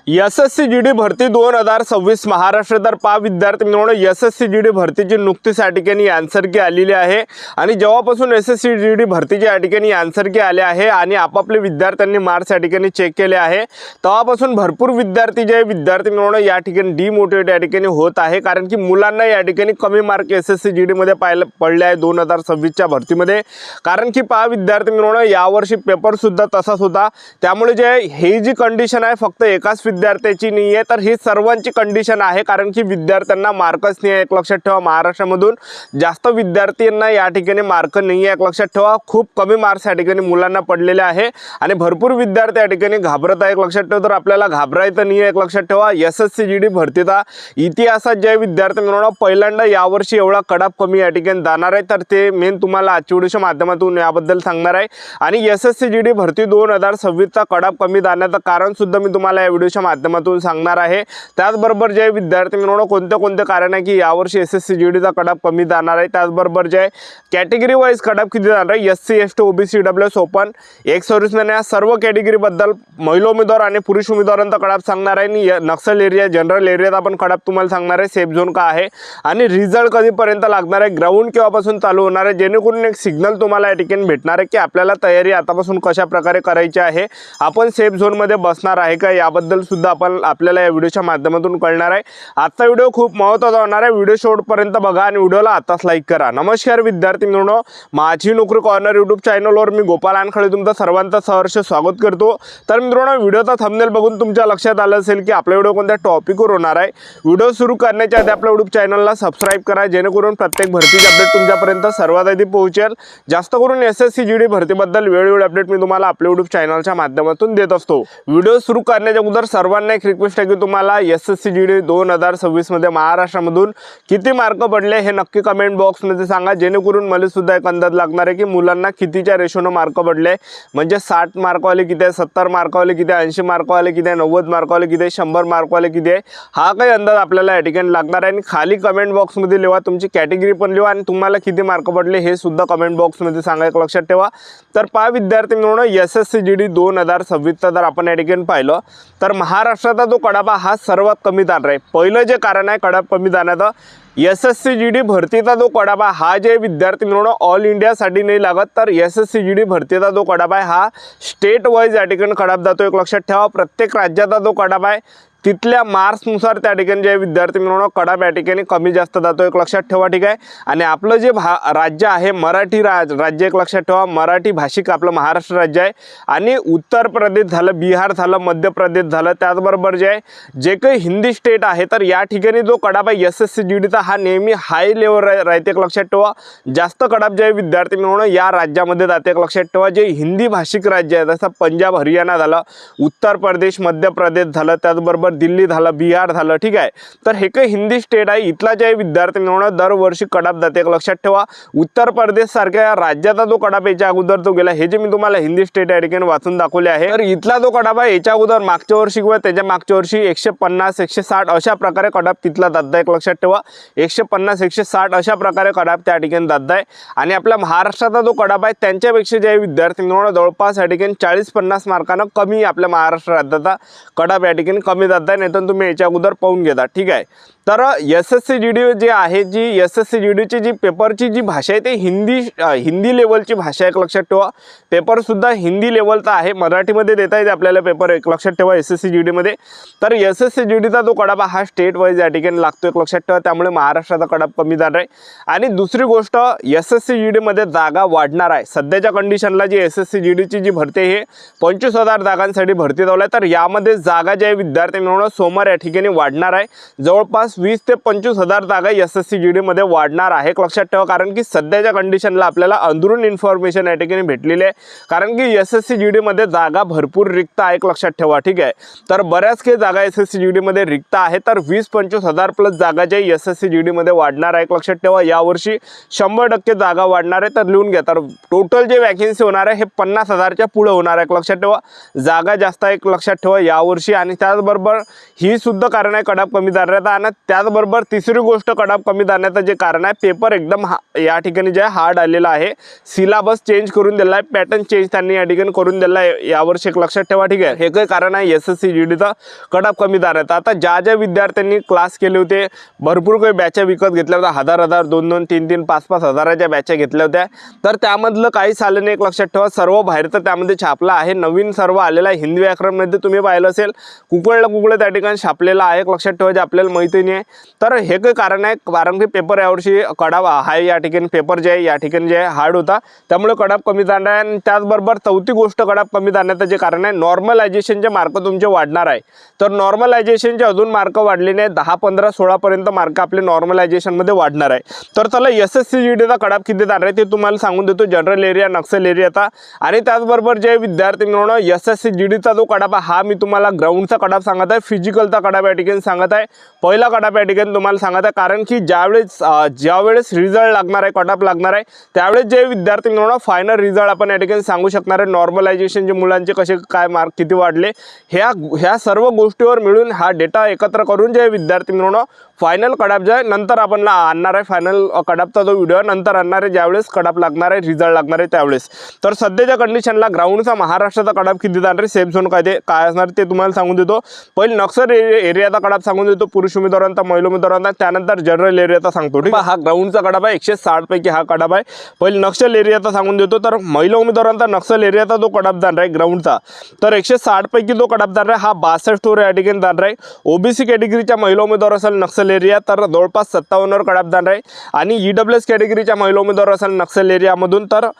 SSC GD भरती 2026 महाराष्ट्र तर पहा विद्यार्थी मित्रांनो, एसएससी जीडी भरतीची नुकतीच या ठिकाणी आन्सर की आलेली आहे आणि जेव्हापासून एसएससी जीडी भरतीची या ठिकाणी आन्सर की आले आहे आणि आपापले विद्यार्थ्यांनी मार्क्स या ठिकाणी चेक केले आहे, तेव्हापासून भरपूर विद्यार्थी जे विद्यार्थी मित्रांनो या ठिकाणी डिमोटिवेट या ठिकाणी होत आहे, कारण की मुलांना या ठिकाणी कमी मार्क एसएससी जीडी मध्ये पडले आहे 2026 च्या भरतीमध्ये। कारण की पहा विद्यार्थी मित्रांनो, यावर्षी पेपर सुद्धा तसाच होता, त्यामुळे जे हे जी कंडिशन आहे फक्त एकाच विद्यार्थ्याची नाही आहे, तर ही सर्वांची कंडिशन आहे। कारण की विद्यार्थ्यांना मार्कच नाही आहे, एक लक्षात ठेवा, महाराष्ट्रामधून जास्त विद्यार्थ्यांना या ठिकाणी मार्क नाही आहे, एक लक्षात ठेवा, खूप कमी मार्क्स या ठिकाणी मुलांना पडलेले आहे आणि भरपूर विद्यार्थी या ठिकाणी घाबरत आहे, एक लक्षात ठेवा। तर आपल्याला घाबरायचं नाही आहे, एक लक्षात ठेवा। एसएससी जीडी भरतीचा इतिहासात जे विद्यार्थी मित्रांनो पहिल्यांदा यावर्षी एवढा कडाप कमी या ठिकाणी जाणार आहे, तर ते मेन तुम्हाला आजच्या व्हिडिओच्या माध्यमातून याबद्दल सांगणार आहे। आणि एसएससी जीडी भरती 2026 चा कडाप कमी जाण्याचं कारण सुद्धा मी तुम्हाला या व्हिडिओच्या माध्यमातून सांगणार आहे। त्याचबरोबर जे विद्यार्थी मित्रांनो कोणते कारण आहे की यावर्षी एसएससी जीडीचा कडाप कमी जाणार आहे, त्याचबरोबर जे कॅटेगरी वाईज कडाप किती जाणार आहे, SC ST OBC WS open एक सर्व्हिसमॅन या सर्व कॅटेगरी बद्दल महिला उमेदवार आणि पुरुष उमेदवारांचा कडाप सांगणार आहे आणि नक्सल एरिया जनरल एरियात आपण कडाप तुम्हाला सांगणार आहे, सेफ झोन का आहे आणि रिझल्ट कधीपर्यंत लागणार आहे, ग्राउंड केव्हापासून चालू होणार आहे, जेणेकरून एक सिग्नल तुम्हाला या ठिकाणी भेटणार आहे की आपल्याला तयारी आतापासून कशा प्रकारे करायची आहे, आपण सेफ झोन मध्ये बसणार आहे का, याबद्दल सुद्धा आपल्याला या व्हिडिओच्या माध्यमातून कळणार आहे। आजचा व्हिडिओ खूप महत्त्वाचा होणार आहे, व्हिडिओ शेवटपर्यंत बघा आणि व्हिडिओला आताच लाईक करा। नमस्कार विद्यार्थी मित्रांनो, माझी नोकरी कॉर्नर यूट्यूब चॅनलवर मी गोपाल आणखळे तुमचं सर्वांचं सहर्ष स्वागत करतो। तर मित्रांनो, व्हिडिओचा थंबनेल बघून तुमच्या लक्षात आलं असेल की आपला व्हिडिओ कोणत्या टॉपिकवर होणार आहे। व्हिडिओ सुरू करण्याच्या आधी आपल्या यूट्यूब चॅनलला सबस्क्राइब करा, जेणेकरून प्रत्येक भरतीची अपडेट तुमच्यापर्यंत सर्वात आधी पोहोचेल। जास्त करून एसएससी जीडी भरतीबद्दल वेळोवेळी अपडेट मी तुम्हाला आपल्या यूट्यूब चॅनलच्या माध्यमातून देत असतो। व्हिडिओ सुरू करण्याच्या अगोदर सर्वांना एक रिक्वेस्ट आहे की तुम्हाला एसएससी जीडी 2026 मध्ये महाराष्ट्रामधून किती मार्क पडले हे नक्की कमेंट बॉक्समध्ये सांगा, जेणेकरून मला सुद्धा एक अंदाज लागणार आहे की मुलांना कितीच्या रेशोने मार्क पडले, म्हणजे 60 मार्कवाले किती आहे, 70 मार्कवाले किती आहे, 80 मार्कवाले किती आहे, 90 मार्कवाले किती आहे, 100 मार्कवाले किती आहे, हा काही अंदाज आपल्याला या ठिकाणी लागणार आहे। आणि खाली कमेंट बॉक्समध्ये लिहा, तुमची कॅटेगरी पण लिहा आणि तुम्हाला किती मार्क पडले हे सुद्धा कमेंट बॉक्समध्ये सांगा, एक लक्षात ठेवा। तर पहा विद्यार्थी मित्रांनो, एसएससी जीडी 2026 जर आपण या ठिकाणी पाहिलं तर महाराष्ट्राचा जो कडापा हा सर्वात कमी जाणार आहे। पहिलं जे कारण आहे कडाप कमी जाण्याचं, एसएससी जीडी भरतीचा जो कडापा हा जे विद्यार्थी मित्रांनो ऑल इंडियासाठी नाही लागत, तर एसएससी जीडी भरतीचा जो कडापा आहे हा स्टेट वाईज या ठिकाणी कडाप जातो, एक लक्षात ठेवा। प्रत्येक राज्याचा जो कडापा आहे तिथल्या मार्क्सनुसार त्या ठिकाणी जे विद्यार्थी मित्रांनो कडाप या ठिकाणी कमी जास्त जातो, एक लक्षात ठेवा, ठीक आहे। आणि आपलं जे राज्य आहे मराठी राज्य, एक लक्षात ठेवा, मराठी भाषिक आपलं महाराष्ट्र राज्य आहे आणि उत्तर प्रदेश झालं, बिहार झालं, मध्य प्रदेश झालं, त्याचबरोबर जे काही हिंदी स्टेट आहे, तर या ठिकाणी जो कडाप आहे एसएससी जीडीचा हा नेहमी हाय लेवल राहते, एक लक्षात ठेवा। जास्त कडाप जे विद्यार्थी मित्रांनो या राज्यामध्ये जाते, एक लक्षात ठेवा। जे हिंदी भाषिक राज्य आहे जसं पंजाब हरियाणा झालं, उत्तर प्रदेश मध्य प्रदेश झालं, त्याचबरोबर दिल्ली झालं, बिहार झालं, ठीक आहे। तर हे काही हिंदी स्टेट आहे, इथला जे विद्यार्थी मित्रांनो दरवर्षी कडाप जाते, एक लक्षात ठेवा। उत्तर प्रदेश सारख्या राज्याचा जो कडाप याच्या अगोदर जो गेला, हे जे मी तुम्हाला हिंदी स्टेट या ठिकाणी वाचून दाखवले आहे, तर इथला जो कडाप आहे याच्या अगोदर मागच्या वर्षी किंवा त्याच्या मागच्या वर्षी 150 160 अशा प्रकारे कडाप तिथला जात आहे, एक लक्षात ठेवा। 150 160 अशा प्रकारे कडाप त्या ठिकाणी जात आहे आणि आपल्या महाराष्ट्राचा जो कडाप आहे त्यांच्यापेक्षा जे विद्यार्थी मित्रांनो जवळपास या ठिकाणी 40-50 मार्कांना कमी आपल्या महाराष्ट्र राज्याचा कडाप या ठिकाणी कमी जात आहे, नाही तर तुम्ही याच्या अगोदर पाहून घेता, ठीक आहे। तर एसएससी जीडी जे आहे, जी एसएससी जीडीची जी पेपरची जी भाषा आहे ते हिंदी लेवलची भाषा, एक लक्षात ठेवा। पेपर सुद्धा हिंदी लेवलचा आहे, मराठीमध्ये देता येते आपल्याला पेपर, एक लक्षात ठेवा एसएससी जीडीमध्ये। तर एसएससी जीडीचा जो कडापा हा स्टेट वाईज या ठिकाणी लागतो, एक लक्षात ठेवा, त्यामुळे महाराष्ट्राचा कडाप कमी जाणार आहे। आणि दुसरी गोष्ट, एसएससी जीडीमध्ये जागा वाढणार आहे। सध्याच्या कंडिशनला जी एसएससी जीडीची जी भरती आहे 25,000 जागांसाठी भरती लावली आहे, तर यामध्ये जागा जे विद्यार्थी मित्रांनो सोमवार या ठिकाणी वाढणार आहे, जवळपास 20 ते 25,000 जागा एसएससी जीडी मध्ये वाढणार आहे, लक्षात ठेवा। कारण की सध्याच्या कंडिशनला आपल्याला अंदरून इन्फॉर्मेशन या ठिकाणी भेटलेली आहे, कारण की एसएससी जीडी मध्ये जागा भरपूर रिक्त आहे, लक्षात ठेवा, ठीक आहे। तर बऱ्याच काही जागा एसएससी जीडी मध्ये रिक्त आहे, तर 20-25,000 प्लस जागा जे एसएससी जीडी मध्ये वाढणार आहे, लक्षात ठेवा। यावर्षी 100% जागा वाढणार आहे, तर लिहून घ्या। तर टोटल जे वॅकन्सी होणार आहे हे 50,000च्या पुढे होणार आहे, लक्षात ठेवा। जागा जास्त आहे, लक्षात ठेवा यावर्षी। आणि त्याचबरोबर ही सुद्धा कारण आहे कडाप कमी जाण्याचं। आणि त्याचबरोबर तिसरी गोष्ट कडाप कमी जाण्याचं जे कारण आहे, पेपर एकदम या ठिकाणी जे हार्ड आलेला आहे, सिलेबस चेंज करून दिला आहे, पॅटर्न चेंज त्यांनी या ठिकाणी करून दिला आहे यावर्षी, एक लक्षात ठेवा, ठीक आहे। हे काही कारण आहे SSC GDचा कडाप कमी जाण्याचं। आता ज्या विद्यार्थ्यांनी क्लास केले होते, भरपूर काही बॅचा विकत घेतल्या होत्या, 1000 2-2 3-3 5-5 हजाराच्या बॅचा घेतल्या होत्या, तर त्यामधलं काही आलं नाही, एक लक्षात ठेवा। सर्व बाहेर तर त्यामध्ये छापला आहे, नवीन सर्व आलेला आहे। हिंदी व्याकरणमध्ये तुम्ही पाहिलं असेल, कुकळला त्या ठिकाणी छापलेला आहे, एक लक्षात ठेवा, जे आपल्याला माहिती नाही आहे। तर हे काही कारण आहे, कारण की पेपर यावर्षी कडाप आहे, या ठिकाणी पेपर जे आहे या ठिकाणी जे हार्ड होता, त्यामुळे कडाप कमी जाणार आहे। आणि त्याचबरोबर चौथी गोष्ट कडाप कमी जाण्याचं जे कारण आहे, नॉर्मलायझेशनचे मार्क तुमचे वाढणार आहे। तर नॉर्मलायझेशनचे अजून मार्क वाढले नाही, 10 15 16 पर्यंत मार्क आपले नॉर्मलायझेशनमध्ये वाढणार आहे। तर चला SSC GDचा कडाप किती जाणार आहे ते तुम्हाला सांगून देतो, जनरल एरिया, नक्सल एरियाचा। आणि त्याचबरोबर जे विद्यार्थी मिळवणं SSC GDचा जो कडाप आहे, हा मी तुम्हाला ग्राउंडचा कडाप सांगत आहे, फिजिकलचा कडाप या ठिकाणी सांगत आहे, पहिला कडाप या ठिकाणी तुम्हाला सांगत आहे। कारण की ज्यावेळेस रिझल्ट लागणार आहे, कडाप लागणार आहे, त्यावेळेस जे विद्यार्थी मिळवणं फायनल रिझल्ट आपण या ठिकाणी सांगू शकणार आहे। नॉर्मलायझेशनचे मुलांचे कसे काय मार्क किती वाढले, ह्या सर्व गोष्टीवर मिळून हा डेटा एकत्र करून जे विद्यार्थी मिळवणं फायनल कडाप जे नंतर आपण आणणार आहे, फायनल कडापचा जो व्हिडिओ नंतर आणणार आहे, ज्यावेळेस कडाप लागणार आहे, रिझल्ट लागणार आहे त्यावेळेस। तर सध्याच्या कंडिशनला ग्राउंडचा महाराष्ट्राचा कडाप किती जाणार आहे, सेफ झोन काय असणार ते तुम्हाला सांगून देतो। पहिले नक्सल एरियाचा कडाप सांगून देतो, पुरुष उमेदवारांचा, महिला उमेदवारांचा, त्यानंतर जनरल एरियाचा सांगतो, ठीक आहे। हा ग्राउंडचा कडाप आहे, 160 पैकी हा कडाप आहे। पहिले नक्सल एरियाचा सांगून देतो, तर महिला उमेदवारांचा नक्सल एरियाचा जो कडाप जाणार आहे ग्राउंडचा, तर 160 पैकी जो कडाप जाणार आहे, हा 62 या ठिकाणी जाणार आहे। OBC कॅटेगरीच्या महिला उमेदवार असेल नक्सल एरिया, तर जवळपास 57 कडाप जाणार आहे। आणि EWS कॅटेगरीच्या महिला उमेदवार असेल नक्सल एरियामधून, तर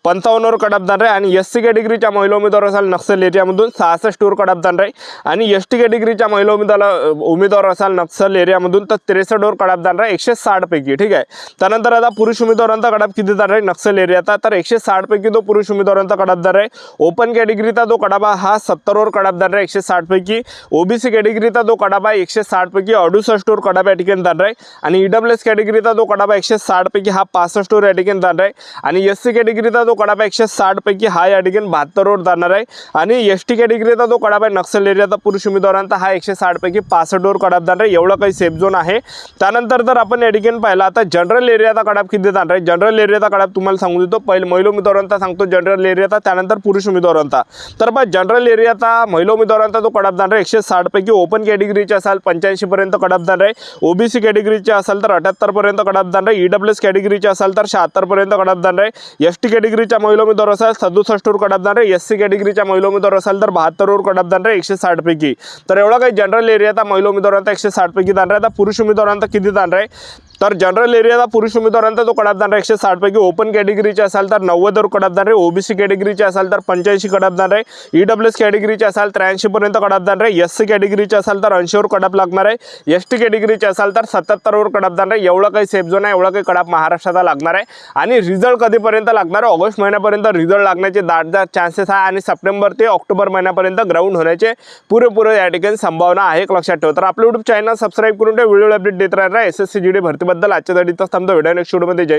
55 कडाप जाणार आहे। आणि SC कॅटेगरीच्या महिला उमेदवार असाल नक्सल एरियामधून 66 कडाप जाणार आहे। आणि ST कॅटेगरीच्या महिला उमेदवार असाल नक्सल एरियामधून, तर 63 कडाप जाणार आहे 160 पैकी, ठीक आहे। त्यानंतर आता पुरुष उमेदवारांचा कडाप किती जाणार आहे नक्सल एरियाचा, तर 160 पैकी तो पुरुष उमेदवारांचा कडाप जाणार आहे। ओपन कॅटेगरीचा जो कडाप हा 70 कडाप जाणार आहे 160 पैकी। OBC कॅटेगरीचा जो कडाप आहे 160 पैकी 68 कडाप या ठिकाणी जाणार आहे। आणि EWS कॅटेगरीचा जो कडाप आहे 160 पैकी हा 65 या ठिकाणी जाणार आहे। आणि SC कॅटेगरीचा जो कडाप आहे 160 पैकी हा या ठिकाणी 72 जाणार आहे। आणि ST कॅटेगरीचा जो कडाप आहे नक्सल एरियाचा पुरुष उमेदवारांचा, हा 160 पैकी 65 कडाप जाणार आहे। एवढं काही सेफ झोन आहे। त्यानंतर जर आपण या ठिकाणी पाहिलं, आता जनरल एरियाचा कडाप किती जाणार आहे, जनरल एरियाचा कडाप तुम्हाला सांगू देतो। पहिले महिला उमेदवारांचा सांगतो जनरल एरियाचा, त्यानंतर पुरुष उमेदवारांचा। तर बघा जनरल एरियाचा महिला उमेदवारांचा जो कडाप जाणार आहे 160 पैकी, ओपन कॅटेगरीचे असाल 85 पर्यंत कडाप जाणार आहे। OBC कॅटेगरीचे असाल तर 78 पर्यंत कडाप जाणार आहे। EWS कॅटेगरीचे असाल तर 76 पर्यंत कडाप जाणार आहे। ST कॅटेगरीच्या महिला उमेदवार असाल 67 कडाप जाणार आहे। SC कॅटेगरीच्या महिला उमेदवार असाल तर 72 कडाप जाणार आहे 160 पैकी। तर एवढा काही जनरल एरियाचा महिला उमेदवारांचा 160 पैकी जाणार आहे। आता पुरुष उमेदवारांचा किती जाणार आहे, तर जनरल एरियाचा पुरुष उमेदवारांचा जो कडाप जाणार आहे 160 पैकी, ओपन कॅटेगरीचे असाल तर 90 कडाप जाणार आहे। OBC कॅटेगरीचे असाल तर 85 कडाप जाणार आहे। EWS कॅटेगरीचे असाल 83 पर्यंत कडाप जाणार आहे। SC कॅटेगरीचे असाल तर 80 कडाप लागणार आहे। ST कॅटेगरीचे असाल तर 77 कडाप जाणार आहे। एवढा काही सेफ झोन आहे, एवढा काही कडाप महाराष्ट्राचा लागणार आहे। आणि रिझल्ट कधीपर्यंत लागणार आहे, ऑगस्ट महिन्यापर्यंत रिझल्ट लागण्याचे दाट चान्सेस आहे। आणि सप्टेंबर ते ऑक्टोबर महिन्यापर्यंत ग्राउंड होण्याचे पुरेपूर या ठिकाणी संभावना आहे, एक लक्षात ठेवा। तर आपलं YouTube चॅनल सबस्क्राईब करून व्हिडिओ अपडेट देत राहणार SSC GD भरतीबद्दल। आजच्या साठी थांबतो, व्हिडिओ नेक्स्ट व्हिडिओमध्ये जय